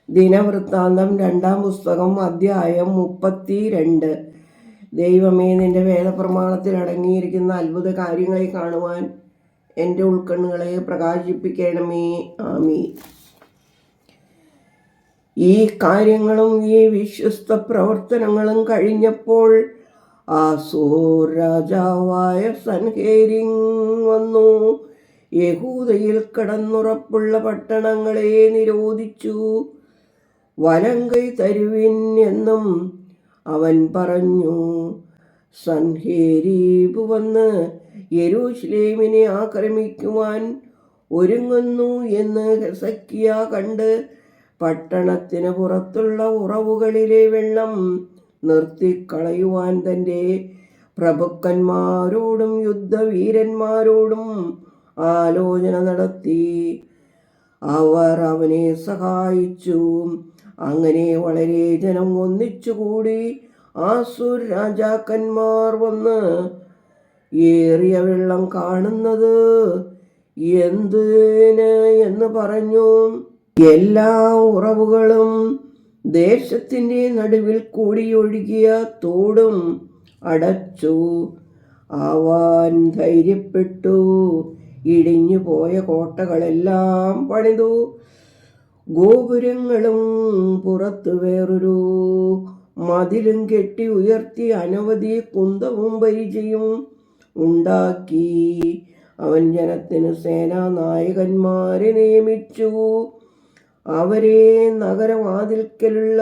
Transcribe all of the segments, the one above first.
ദിനവൃത്താന്തം 2-ാം പുസ്തകം അധ്യായം 32. ദൈവമേ, നിന്റെ വേദപ്രമാണത്തിൽ അടങ്ങിയിരിക്കുന്ന അത്ഭുത കാര്യങ്ങളെ കാണുവാൻ എൻ്റെ ഉൾക്കണ്ണുകളെ പ്രകാശിപ്പിക്കണമേ. ആമീൻ. ഈ കാര്യങ്ങളും ഈ വിശ്വസ്ത പ്രവർത്തനങ്ങളും കഴിഞ്ഞപ്പോൾ അസൂർ രാജാവായ സൻഹേരിബ് വന്നു യഹൂദയിൽ കടന്നുറപ്പുള്ള പട്ടണങ്ങളെ നിരോധിച്ചു. വലങ്കൈ തരുവിൻ എന്നും അവൻ പറഞ്ഞു. സൻഹേരീബ് വന്ന് യെരൂശലേമിനെ ആക്രമിക്കുവാൻ ഒരുങ്ങുന്നു എന്ന് ഹെസക്കിയ കണ്ട് പട്ടണത്തിന് പുറത്തുള്ള ഉറവുകളിലെ വെള്ളം നിർത്തിക്കളയുവാൻ തൻ്റെ പ്രഭുക്കന്മാരോടും യുദ്ധവീരന്മാരോടും ആലോചന നടത്തി. അവർ അവനെ സഹായിച്ചു. അങ്ങനെ വളരെ ജനം ഒന്നിച്ചുകൂടി അസൂർ രാജാക്കന്മാർ വന്ന് ഏറിയ വെള്ളം കാണുന്നത് എന്തിന് എന്ന് പറഞ്ഞു. എല്ലാ ഉറവുകളും ദേശത്തിൻ്റെ നടുവിൽ കൂടിയൊഴുകിയ തോടും അടച്ചു. അവൻ ധൈര്യപ്പെട്ടു ഇടിഞ്ഞു പോയ കോട്ടകളെല്ലാം പണിതു. ഗോപുരങ്ങളും പുറത്ത് വേറൊരു മതിലും കെട്ടി ഉയർത്തി അനവധി കുന്തവും പരിചയും ഉണ്ടാക്കി. അവൻ ജനത്തിന് സേനാനായകന്മാരെ നിയമിച്ചു. അവരെ നഗരവാതിൽക്കലുള്ള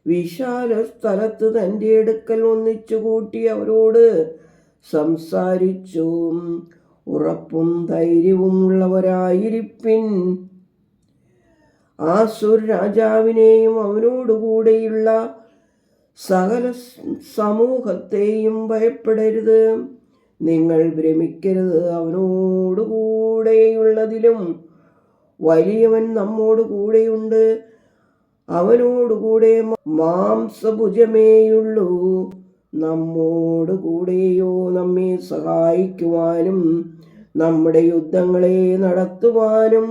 വിശാല സ്ഥലത്ത് തൻ്റെ അടുക്കൽ ഒന്നിച്ചു കൂട്ടി അവരോട് സംസാരിച്ചു. ഉറപ്പും ധൈര്യവും ഉള്ളവരായിരിപ്പിൻ. അസൂർ രാജാവിനെയും അവനോടുകൂടെയുള്ള സകല സമൂഹത്തെയും ഭയപ്പെടരുത്. നിങ്ങൾ ഭ്രമിക്കരുത്. അവനോടുകൂടെയുള്ളതിലും വലിയവൻ നമ്മോട് കൂടെയുണ്ട്. അവനോടുകൂടെ മാംസഭുജമേയുള്ളൂ. നമ്മോട് കൂടെയോ നമ്മെ സഹായിക്കുവാനും നമ്മുടെ യുദ്ധങ്ങളെ നടത്തുവാനും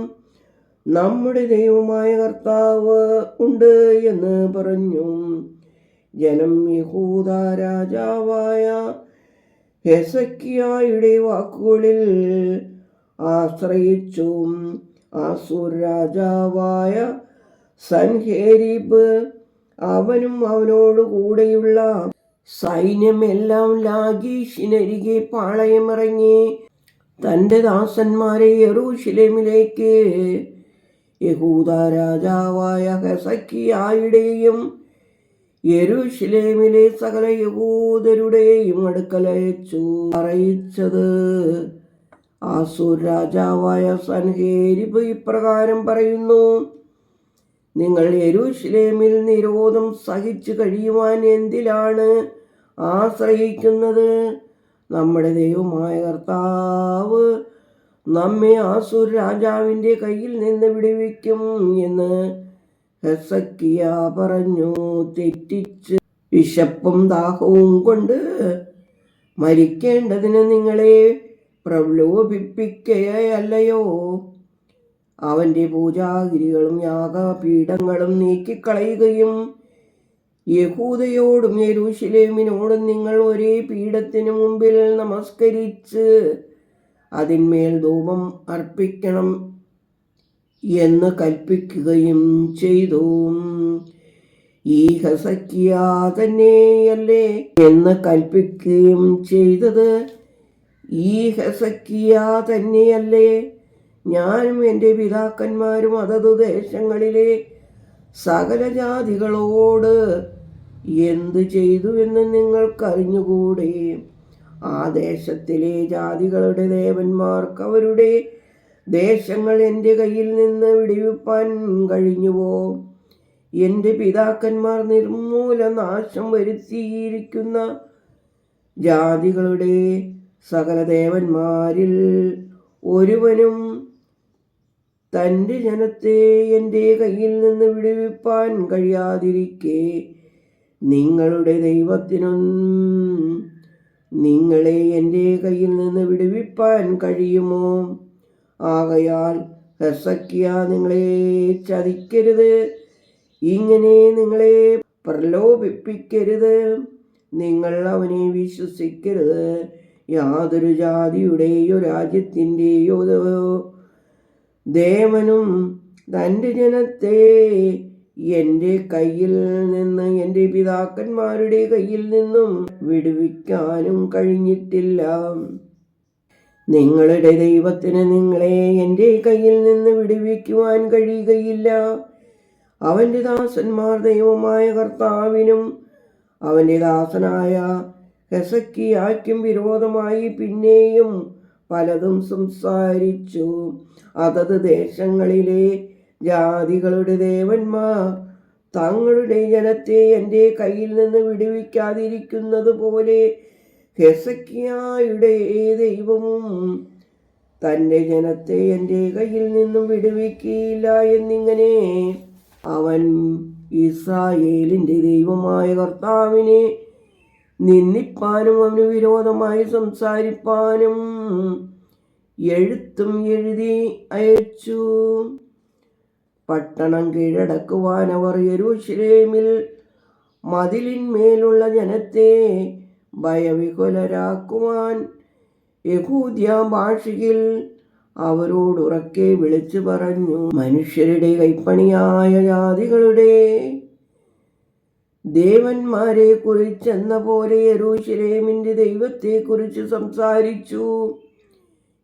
നമ്മുടെ ദൈവമായ കർത്താവ് ഉണ്ട് എന്ന് പറഞ്ഞു. ജനം യഹൂദ രാജാവായ ഹെസക്കിയായുടെ വാക്കുകളിൽ ആശ്രയിച്ചു. അസൂർ രാജാവായ സൻഹേരീബ് അവനും അവനോട് കൂടെയുള്ള സൈന്യമെല്ലാം ലാഗീഷിനരികെ പാളയമിറങ്ങി തൻ്റെ ദാസന്മാരെ യെരൂശലേമിലേക്ക് യഹൂദ രാജാവായ ഹെസക്കിയായുടെയും യെരൂശലേമിലെ സകല യഹൂദരുടെയും അടുക്കൽ അയച്ചു. അറിയിച്ചത് അസൂർ രാജാവായ സൻഹേരീബ് ഇപ്രകാരം പറയുന്നു. നിങ്ങൾ യെരൂശലേമിൽ നിരോധം സഹിച്ചു കഴിയുവാൻ എന്തിലാണ് ആശ്രയിക്കുന്നത്? നമ്മുടെ ദൈവമായ കർത്താവ് നമ്മെ അസൂർ രാജാവിൻ്റെ കയ്യിൽ നിന്ന് വിടുവിക്കും എന്ന് ഹെസക്കിയ പറഞ്ഞു. തെറ്റിച്ച് വിശപ്പും ദാഹവും കൊണ്ട് മരിക്കേണ്ടതിന് നിങ്ങളെ പ്രലോഭിപ്പിക്കുകയല്ലയോ? അവൻ്റെ പൂജാഗിരികളും യാഗപീഠങ്ങളും നീക്കിക്കളയുകയും യഹൂദയോടും യെരൂശലേമിനോടും നിങ്ങൾ ഒരേ പീഠത്തിനു മുമ്പിൽ നമസ്കരിച്ച് അതിന്മേൽ ധൂപം അർപ്പിക്കണം എന്ന് കൽപ്പിക്കുകയും ചെയ്തു. ഈ ഹെസക്കിയ തന്നെയല്ലേ എന്ന് കൽപ്പിക്കുകയും ചെയ്തത്? ഈ ഹെസക്കിയ തന്നെയല്ലേ ഞാനും എൻ്റെ പിതാക്കന്മാരും അതത് ദേശങ്ങളിലെ സകല ജാതികളോട് എന്തു ചെയ്തു എന്ന് നിങ്ങൾക്കറിഞ്ഞുകൂടെ? ആ ദേശത്തിലെ ജാതികളുടെ ദേവന്മാർക്ക് അവരുടെ ദേശങ്ങൾ എൻ്റെ കയ്യിൽ നിന്ന് വിടുവിപ്പാൻ കഴിഞ്ഞുവോ? എൻ്റെ പിതാക്കന്മാർ നിർമൂലനാശം വരുത്തിയിരിക്കുന്ന ജാതികളുടെ സകല ദേവന്മാരിൽ ഒരുവനും തൻ്റെ ജനത്തെ എൻ്റെ കയ്യിൽ നിന്ന് വിടുവിപ്പാൻ കഴിയാതിരിക്കെ നിങ്ങളുടെ ദൈവത്തിനും നിങ്ങളെ എൻ്റെ കയ്യിൽ നിന്ന് വിടുവിപ്പാൻ കഴിയുമോ? ആകയാൽ ഹെസക്കിയ നിങ്ങളെ ചതിക്കരുത് ഇങ്ങനെ നിങ്ങളെ പ്രലോഭിപ്പിക്കരുത്. നിങ്ങൾ അവനെ വിശ്വസിക്കരുത്. യാതൊരു ജാതിയുടെയോ രാജ്യത്തിൻ്റെയോ ദേവനും തൻ്റെ ജനത്തെ എൻ്റെ കയ്യിൽ നിന്ന് എൻ്റെ പിതാക്കന്മാരുടെ കയ്യിൽ നിന്നും വിടുവിക്കാനും കഴിഞ്ഞിട്ടില്ല. നിങ്ങളുടെ ദൈവത്തിന് നിങ്ങളെ എൻ്റെ കയ്യിൽ നിന്ന് വിടുവിക്കുവാൻ കഴിയുകയില്ല. അവൻ്റെ ദാസന്മാർ ദൈവമായ കർത്താവിനും അവൻ്റെ ദാസനായ ഹെസക്കിയായ്ക്കും വിരോധമായി പിന്നെയും പലതും സംസാരിച്ചു. അതത് ദേശങ്ങളിലെ ജാതികളുടെ ദേവന്മാർ തങ്ങളുടെ ജനത്തെ എൻ്റെ കയ്യിൽ നിന്ന് വിടുവിക്കാതിരിക്കുന്നത് പോലെ ഹെസക്കിയായുടെ ദൈവവും തൻ്റെ ജനത്തെ എൻ്റെ കയ്യിൽ നിന്നും വിടുവിക്കില്ല എന്നിങ്ങനെ അവൻ ഇസ്രായേലിൻ്റെ ദൈവമായ കർത്താവിനെ നിന്ദിപ്പാനും അവന് വിരോധമായി സംസാരിപ്പാനും എഴുത്തും എഴുതി അയച്ചു. പട്ടണം കീഴടക്കുവാൻ അവർ യെരൂശലേമിൽ മതിലിന്മേലുള്ള ജനത്തെ ഭയവിഹുലരാക്കുവാൻ യഹൂദ്യ ഭാഷയിൽ അവരോടുറക്കെ വിളിച്ചു പറഞ്ഞു. മനുഷ്യരുടെ കൈപ്പണിയായ ജാതികളുടെ ദേവന്മാരെ കുറിച്ചെന്ന പോലെ യെരൂശലേമിൻ്റെ ദൈവത്തെക്കുറിച്ച് സംസാരിച്ചു.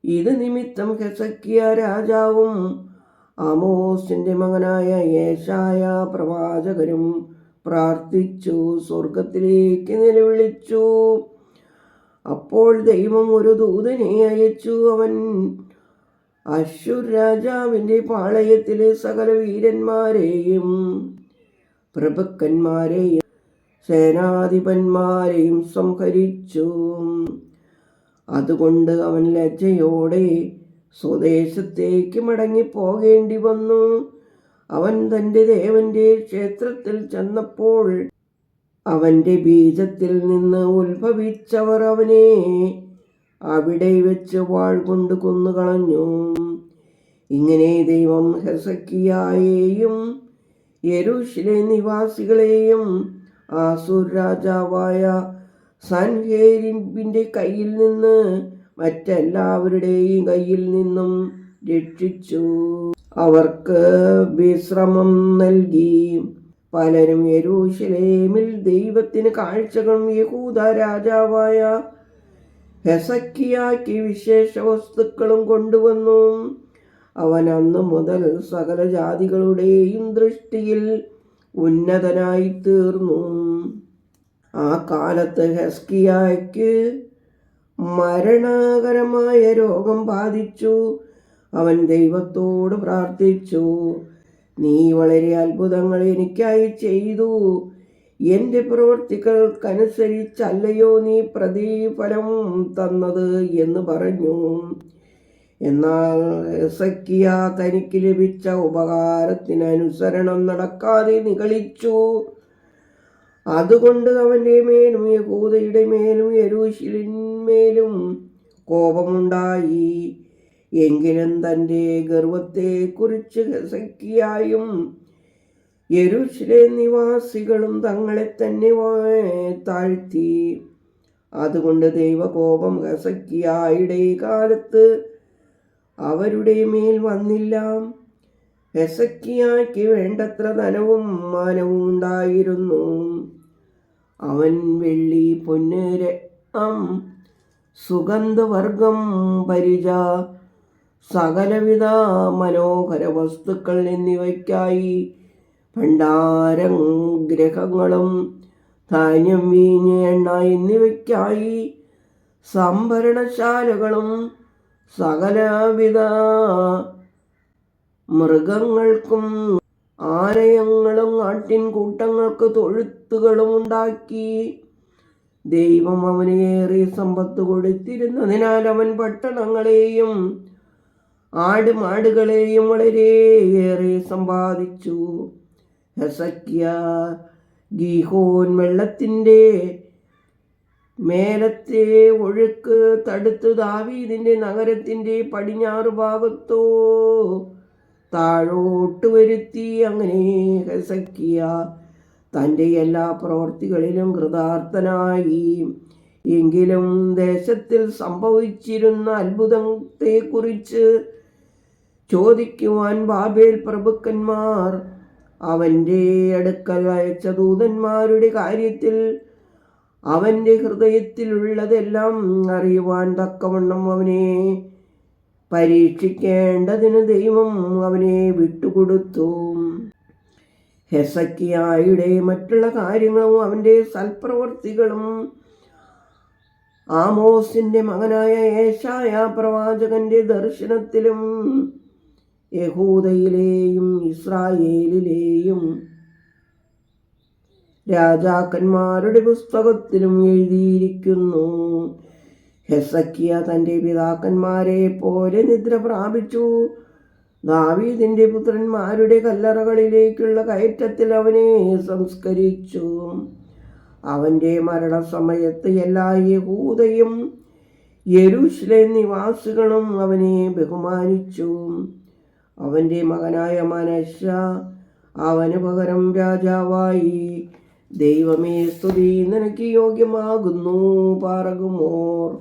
ഇത് നിമിത്തം ഹെസക്കിയ രാജാവും ആമോസിൻ്റെ മകനായ യേശായ പ്രവാചകനും പ്രാർത്ഥിച്ചു, സ്വർഗത്തിലേക്ക് നിലവിളിച്ചു. അപ്പോൾ ദൈവം ഒരു ദൂതനെ അയച്ചു. അവൻ അശ്ശൂർ രാജാവിൻ്റെ പാളയത്തിലെ സകല വീരന്മാരെയും പ്രഭുക്കന്മാരെയും സേനാധിപന്മാരെയും സംഹരിച്ചു. അതുകൊണ്ട് അവൻ ലജ്ജയോടെ സ്വദേശത്തേക്ക് മടങ്ങിപ്പോകേണ്ടി വന്നു. അവൻ തൻ്റെ ദേവന്റെ ക്ഷേത്രത്തിൽ ചെന്നപ്പോൾ അവൻ്റെ ബീജത്തിൽ നിന്ന് ഉത്ഭവിച്ചവർ അവനെ അവിടെ വെച്ച് വാൾ കൊണ്ട് കൊന്നുകളഞ്ഞു. ഇങ്ങനെ ദൈവം ഹെസക്കിയായെയും യെരൂശലേം നിവാസികളെയും ആസൂർ രാജാവായ സൻഹേരീബിൻ്റെ കയ്യിൽ നിന്ന് മറ്റെല്ലാവരുടെയും കയ്യിൽ നിന്നും രക്ഷിച്ചു. അവർക്ക് വിശ്രമം നൽകി. പലരും യെരൂശലേമിൽ ദൈവത്തിന് കാഴ്ചകളും യഹൂദ രാജാവായ ഹെസക്കിയായ്ക്ക് വിശേഷ വസ്തുക്കളും കൊണ്ടുവന്നു. അവൻ അന്നു മുതൽ സകല ജാതികളുടെയും ദൃഷ്ടിയിൽ ഉന്നതനായി തീർന്നു. ആ കാലത്ത് ഹെസ്കിയായ്ക്ക് മരണകരമായ രോഗം ബാധിച്ചു. അവൻ ദൈവത്തോട് പ്രാർത്ഥിച്ചു, നീ വളരെ അത്ഭുതങ്ങൾ എനിക്കായി ചെയ്തു. എൻ്റെ പ്രവൃത്തികൾക്കനുസരിച്ചല്ലയോ നീ പ്രതിഫലം തന്നത് എന്ന് പറഞ്ഞു. എന്നാൽ ഹെസക്കിയ തനിക്ക് ലഭിച്ച ഉപകാരത്തിന് അനുസരണം നടക്കാതെ നിഗളിച്ചു. അതുകൊണ്ട് അവൻ്റെ മേലും യഹൂദയുടെ മേലും യെരൂശലേമിന്മേലും കോപമുണ്ടായി. എങ്കിലും തൻ്റെ ഗർവത്തെക്കുറിച്ച് ഹെസക്കിയായും യെരൂശലേം നിവാസികളും തങ്ങളെ തന്നെ താഴ്ത്തി. അതുകൊണ്ട് ദൈവകോപം ഹെസക്കിയായുടെ കാലത്ത് അവരുടെ മേൽ വന്നില്ല. ഹെസക്കിയായ്ക്ക് വേണ്ടത്ര ധനവും മാനവും ഉണ്ടായിരുന്നു. അവൻ വെള്ളി, പൊന്ന്, രത്നം, സുഗന്ധവർഗം, പരിച, സകലവിധ മനോഹര വസ്തുക്കൾ എന്നിവയ്ക്കായി ഭണ്ഡാരഗ്രഹങ്ങളും ധാന്യം, വീഞ്ഞ്, എണ്ണ എന്നിവയ്ക്കായി സംഭരണശാലകളും സകലവിധ മൃഗങ്ങൾക്കും ആലയങ്ങളും ആട്ടിൻകൂട്ടങ്ങൾക്ക് തൊഴുത്തുകളും ഉണ്ടാക്കി. ദൈവം അവന് ഏറെ സമ്പത്ത് കൊടുത്തിരുന്നതിനാൽ അവൻ പട്ടണങ്ങളെയും ആടുമാടുകളെയും വളരെയേറെ സമ്പാദിച്ചു. ഹെസക്കിയ ഗീഹോൻ വെള്ളത്തിൻ്റെ മേലത്തെ ഒഴുക്ക് തടുത്ത് ദാവീദിൻ്റെ നഗരത്തിൻ്റെ പടിഞ്ഞാറ് ഭാഗത്തോ താഴോട്ട് വരുത്തി. അങ്ങനെ ഹെസക്കിയ തൻ്റെ എല്ലാ പ്രവൃത്തികളിലും കൃതാർത്ഥനായി. എങ്കിലും ദേശത്തിൽ സംഭവിച്ചിരുന്ന അത്ഭുതത്തെക്കുറിച്ച് ചോദിക്കുവാൻ ബാബേൽ പ്രഭുക്കന്മാർ അവൻ്റെ അടുക്കൽ അയച്ച ദൂതന്മാരുടെ കാര്യത്തിൽ അവൻ്റെ ഹൃദയത്തിലുള്ളതെല്ലാം അറിയുവാൻ തക്കവണ്ണം അവനെ പരീക്ഷിക്കേണ്ടതിന് ദൈവം അവനെ വിട്ടുകൊടുത്തു. ഹെസക്കിയായുടെ മറ്റുള്ള കാര്യങ്ങളും അവൻ്റെ സൽപ്രവൃത്തികളും ആമോസിൻ്റെ മകനായ യേശായ പ്രവാചകന്റെ ദർശനത്തിലും യഹൂദയിലെയും ഇസ്രായേലിലെയും രാജാക്കന്മാരുടെ പുസ്തകത്തിലും എഴുതിയിരിക്കുന്നു. ഹെസക്കിയ തൻ്റെ പിതാക്കന്മാരെ പോലെ നിദ്ര പ്രാപിച്ചു. ദാവീദിന്റെ പുത്രന്മാരുടെ കല്ലറകളിലേക്കുള്ള കയറ്റത്തിൽ അവനെ സംസ്കരിച്ചു. അവൻ്റെ മരണസമയത്ത് എല്ലാ യഹൂദയും യെരൂശലേം നിവാസികളും അവനെ ബഹുമാനിച്ചു. അവൻ്റെ മകനായ മനശ്ശ അവന് പകരം രാജാവായി. ദൈവമേ, സ്തുതി നിനക്ക് യോഗ്യമാകുന്നു. പാറകുമോർ.